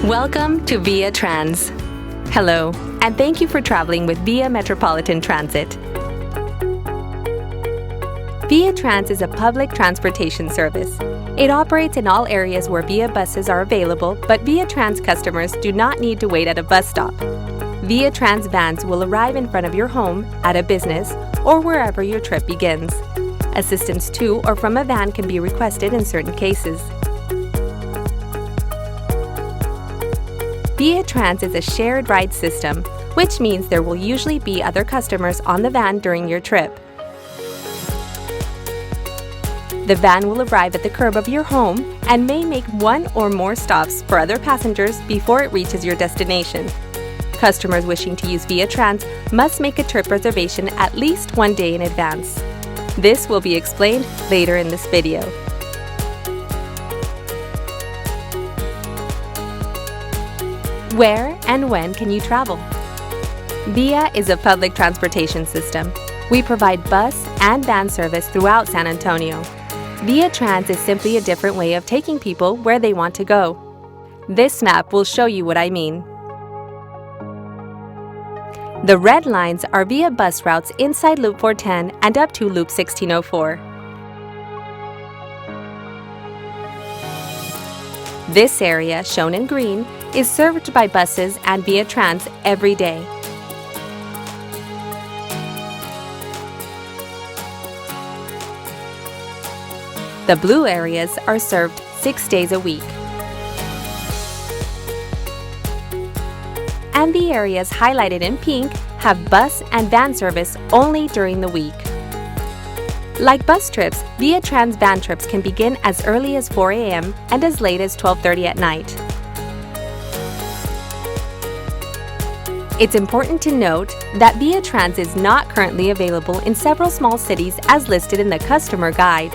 Welcome to VIAtrans. Hello, and thank you for traveling with Via Metropolitan Transit. VIAtrans is a public transportation service. It operates in all areas where Via buses are available, but VIAtrans customers do not need to wait at a bus stop. VIAtrans vans will arrive in front of your home, at a business, or wherever your trip begins. Assistance to or from a van can be requested in certain cases. VIAtrans is a shared ride system, which means there will usually be other customers on the van during your trip. The van will arrive at the curb of your home and may make one or more stops for other passengers before it reaches your destination. Customers wishing to use VIAtrans must make a trip reservation at least 1 day in advance. This will be explained later in this video. Where and when can you travel? VIA is a public transportation system. We provide bus and van service throughout San Antonio. VIAtrans is simply a different way of taking people where they want to go. This map will show you what I mean. The red lines are Via bus routes inside Loop 410 and up to Loop 1604. This area, shown in green, is served by buses and VIAtrans every day. The blue areas are served 6 days a week. And the areas highlighted in pink have bus and van service only during the week. Like bus trips, VIAtrans van trips can begin as early as 4 a.m. and as late as 12:30 at night. It's important to note that VIAtrans is not currently available in several small cities as listed in the customer guide.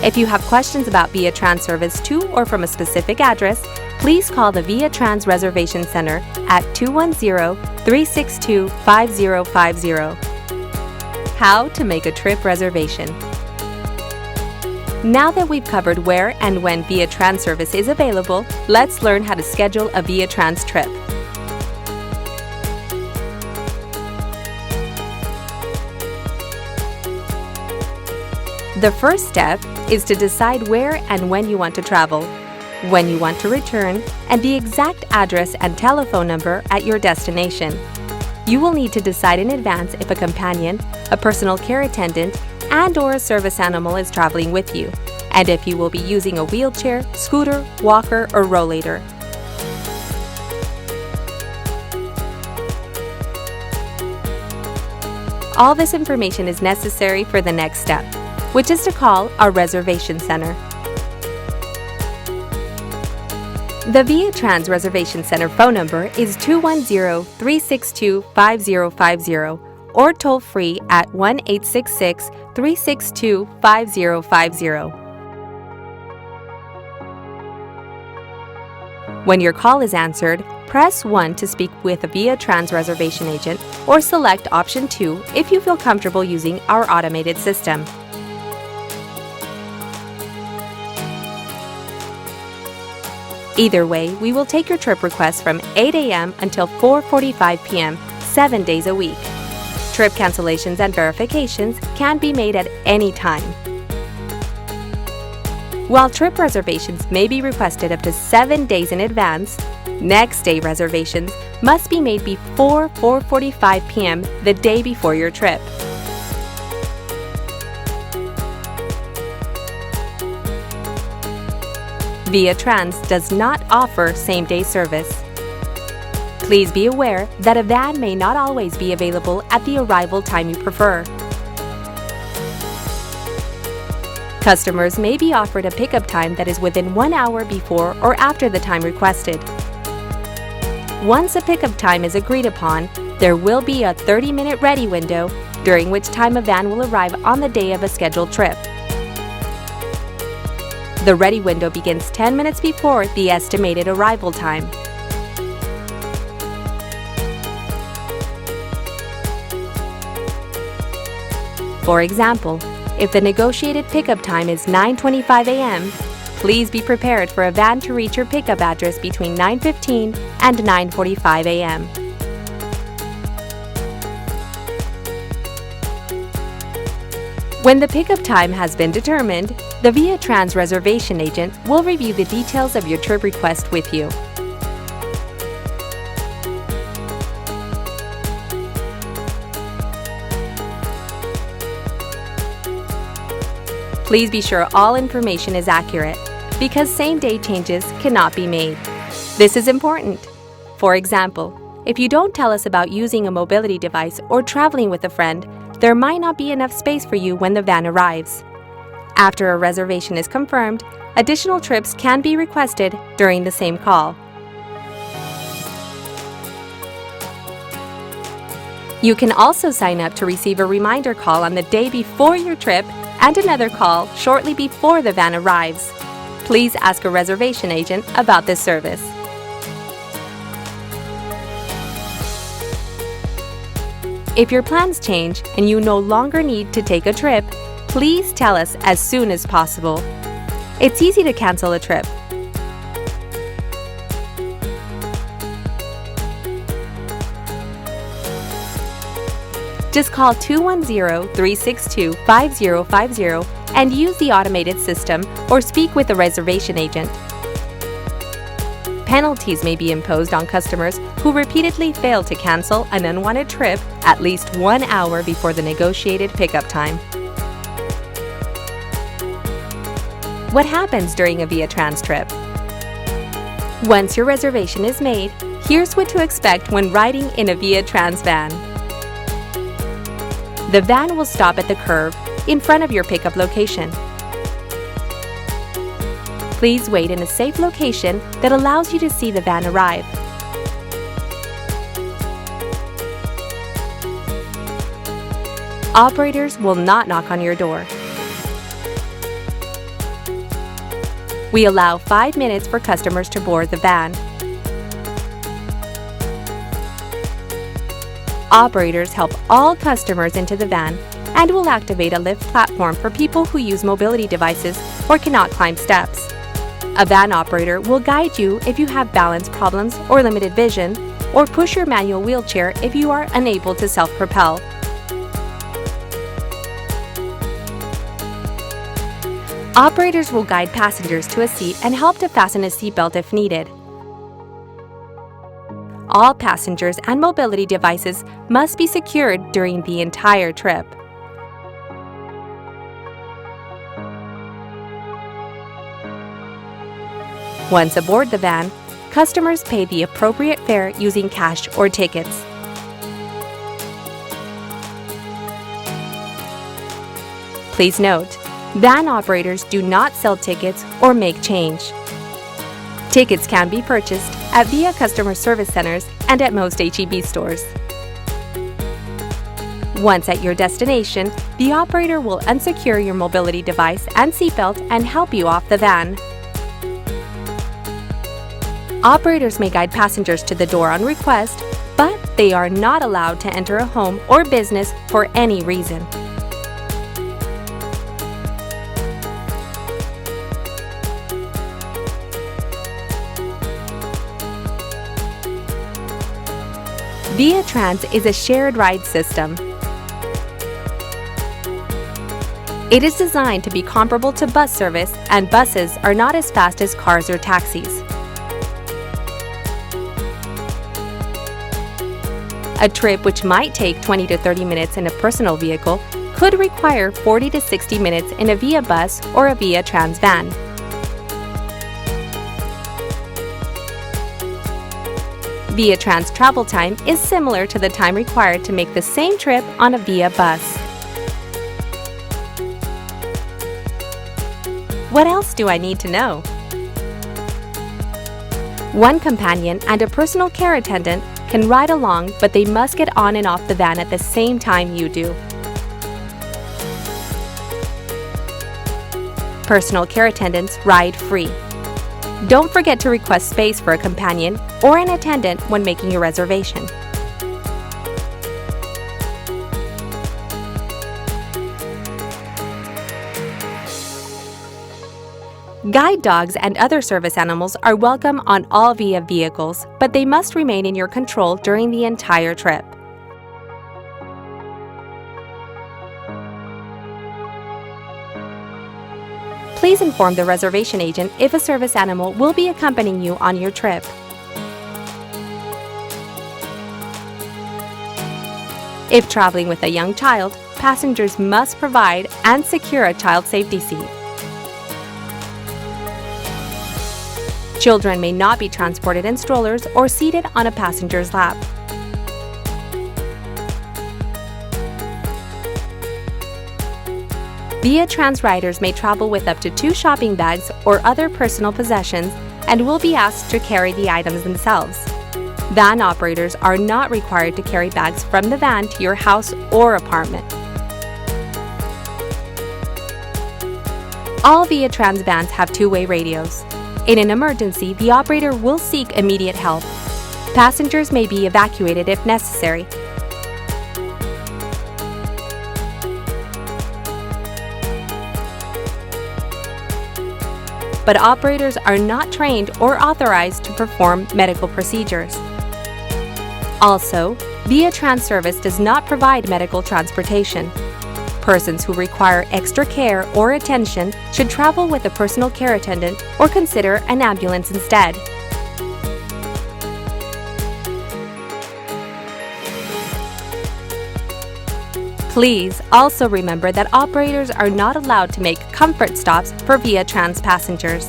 If you have questions about VIAtrans service to or from a specific address, please call the VIAtrans Reservation Center at 210-362-5050. How to make a trip reservation. Now that we've covered where and when VIAtrans service is available, let's learn how to schedule a VIAtrans trip. The first step is to decide where and when you want to travel, when you want to return, and the exact address and telephone number at your destination. You will need to decide in advance if a companion, a personal care attendant, and/or a service animal is traveling with you, and if you will be using a wheelchair, scooter, walker, or rollator. All this information is necessary for the next step, which is to call our reservation center. The VIAtrans Reservation Center phone number is 210-362-5050 or toll-free at 1-866-362-5050. When your call is answered, press 1 to speak with a VIAtrans reservation agent or select option 2 if you feel comfortable using our automated system. Either way, we will take your trip request from 8 a.m. until 4:45 p.m., 7 days a week. Trip cancellations and verifications can be made at any time. While trip reservations may be requested up to 7 days in advance, next day reservations must be made before 4:45 p.m. the day before your trip. VIAtrans does not offer same-day service. Please be aware that a van may not always be available at the arrival time you prefer. Customers may be offered a pickup time that is within 1 hour before or after the time requested. Once a pickup time is agreed upon, there will be a 30-minute ready window, during which time a van will arrive on the day of a scheduled trip. The ready window begins 10 minutes before the estimated arrival time. For example, If the negotiated pickup time is 9:25 a.m., please be prepared for a van to reach your pickup address between 9:15 and 9:45 a.m. When the pickup time has been determined, the VIAtrans reservation agent will review the details of your trip request with you. Please be sure all information is accurate, because same-day changes cannot be made. This is important. For example, if you don't tell us about using a mobility device or traveling with a friend, there might not be enough space for you when the van arrives. After a reservation is confirmed, additional trips can be requested during the same call. You can also sign up to receive a reminder call on the day before your trip and another call shortly before the van arrives. Please ask a reservation agent about this service. If your plans change and you no longer need to take a trip, please tell us as soon as possible. It's easy to cancel a trip. Just call 210-362-5050 and use the automated system or speak with a reservation agent. Penalties may be imposed on customers who repeatedly fail to cancel an unwanted trip at least 1 hour before the negotiated pickup time. What happens during a VIAtrans trip? Once your reservation is made, here's what to expect when riding in a VIAtrans van. The van will stop at the curb in front of your pickup location. Please wait in a safe location that allows you to see the van arrive. Operators will not knock on your door. We allow 5 minutes for customers to board the van. Operators help all customers into the van and will activate a lift platform for people who use mobility devices or cannot climb steps. A van operator will guide you if you have balance problems or limited vision, or push your manual wheelchair if you are unable to self-propel. Operators will guide passengers to a seat and help to fasten a seatbelt if needed. All passengers and mobility devices must be secured during the entire trip. Once aboard the van, customers pay the appropriate fare using cash or tickets. Please note, van operators do not sell tickets or make change. Tickets can be purchased at VIA customer service centers and at most HEB stores. Once at your destination, the operator will unsecure your mobility device and seatbelt and help you off the van. Operators may guide passengers to the door on request, but they are not allowed to enter a home or business for any reason. VIAtrans is a shared ride system. It is designed to be comparable to bus service, and buses are not as fast as cars or taxis. A trip which might take 20 to 30 minutes in a personal vehicle could require 40 to 60 minutes in a VIA bus or a VIAtrans van. VIAtrans travel time is similar to the time required to make the same trip on a VIA bus. What else do I need to know? One companion and a personal care attendant can ride along, but they must get on and off the van at the same time you do. Personal care attendants ride free. Don't forget to request space for a companion or an attendant when making your reservation. Guide dogs and other service animals are welcome on all VIA vehicles, but they must remain in your control during the entire trip. Please inform the reservation agent if a service animal will be accompanying you on your trip. If traveling with a young child, passengers must provide and secure a child safety seat. Children may not be transported in strollers or seated on a passenger's lap. VIAtrans riders may travel with up to 2 shopping bags or other personal possessions and will be asked to carry the items themselves. Van operators are not required to carry bags from the van to your house or apartment. All VIAtrans vans have two-way radios. In an emergency, the operator will seek immediate help. Passengers may be evacuated if necessary. But operators are not trained or authorized to perform medical procedures. Also, VIAtrans service does not provide medical transportation. Persons who require extra care or attention should travel with a personal care attendant or consider an ambulance instead. Please also remember that operators are not allowed to make comfort stops for VIAtrans passengers.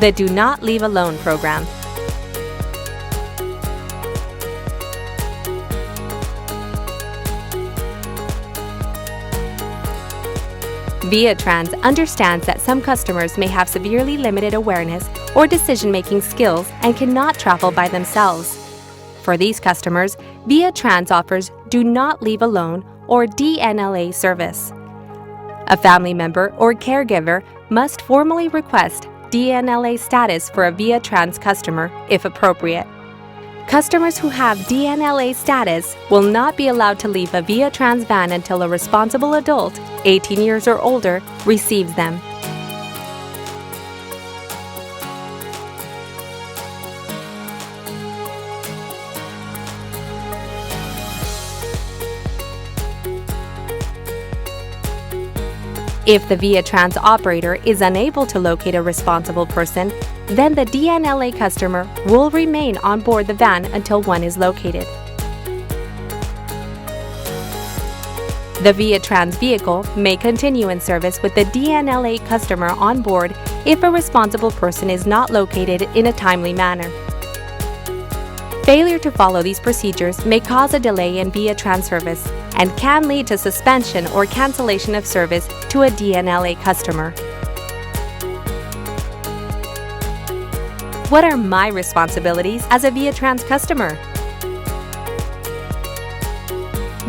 The Do Not Leave Alone program. VIAtrans understands that some customers may have severely limited awareness or decision-making skills and cannot travel by themselves. For these customers, VIAtrans offers Do Not Leave Alone or DNLA service. A family member or caregiver must formally request DNLA status for a VIAtrans customer if appropriate. Customers who have DNLA status will not be allowed to leave a VIAtrans van until a responsible adult, 18 years or older, receives them. If the VIAtrans operator is unable to locate a responsible person, then the DNLA customer will remain on board the van until one is located. The VIAtrans vehicle may continue in service with the DNLA customer on board if a responsible person is not located in a timely manner. Failure to follow these procedures may cause a delay in VIAtrans service and can lead to suspension or cancellation of service to a DNLA customer. What are my responsibilities as a VIAtrans customer?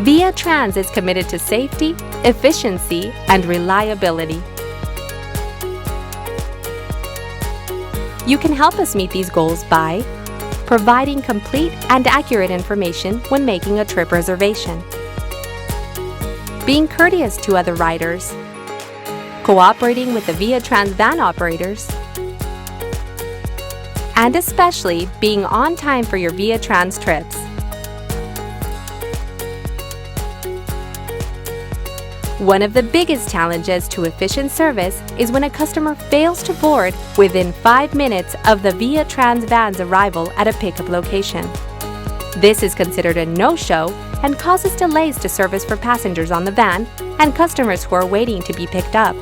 VIAtrans is committed to safety, efficiency, and reliability. You can help us meet these goals by providing complete and accurate information when making a trip reservation, being courteous to other riders, cooperating with the VIAtrans van operators, and especially being on time for your VIAtrans trips. One of the biggest challenges to efficient service is when a customer fails to board within 5 minutes of the VIAtrans van's arrival at a pickup location. This is considered a no-show and causes delays to service for passengers on the van and customers who are waiting to be picked up.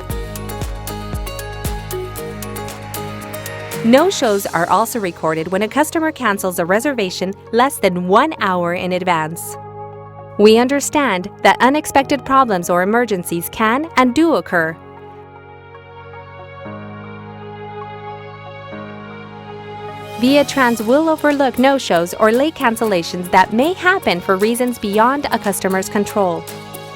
No-shows are also recorded when a customer cancels a reservation less than 1 hour in advance. We understand that unexpected problems or emergencies can and do occur. VIAtrans will overlook no-shows or late cancellations that may happen for reasons beyond a customer's control.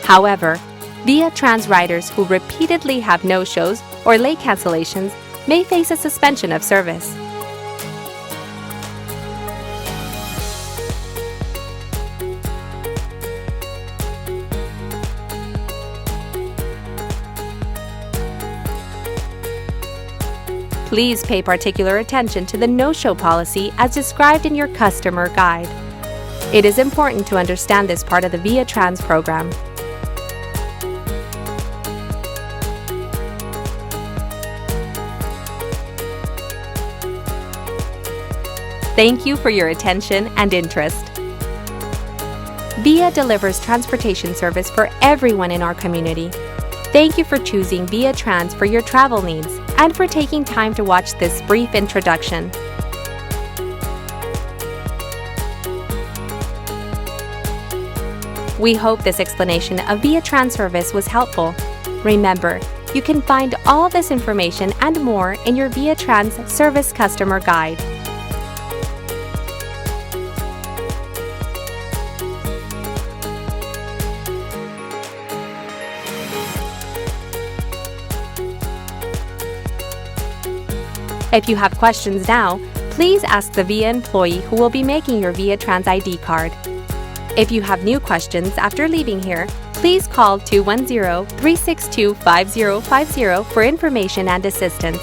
However, VIAtrans riders who repeatedly have no-shows or late cancellations may face a suspension of service. Please pay particular attention to the no-show policy as described in your customer guide. It is important to understand this part of the VIAtrans program. Thank you for your attention and interest. VIA delivers transportation service for everyone in our community. Thank you for choosing VIAtrans for your travel needs and for taking time to watch this brief introduction. We hope this explanation of VIAtrans service was helpful. Remember, you can find all this information and more in your VIAtrans Service Customer Guide. If you have questions now, please ask the VIA employee who will be making your VIAtrans ID card. If you have new questions after leaving here, please call 210-362-5050 for information and assistance.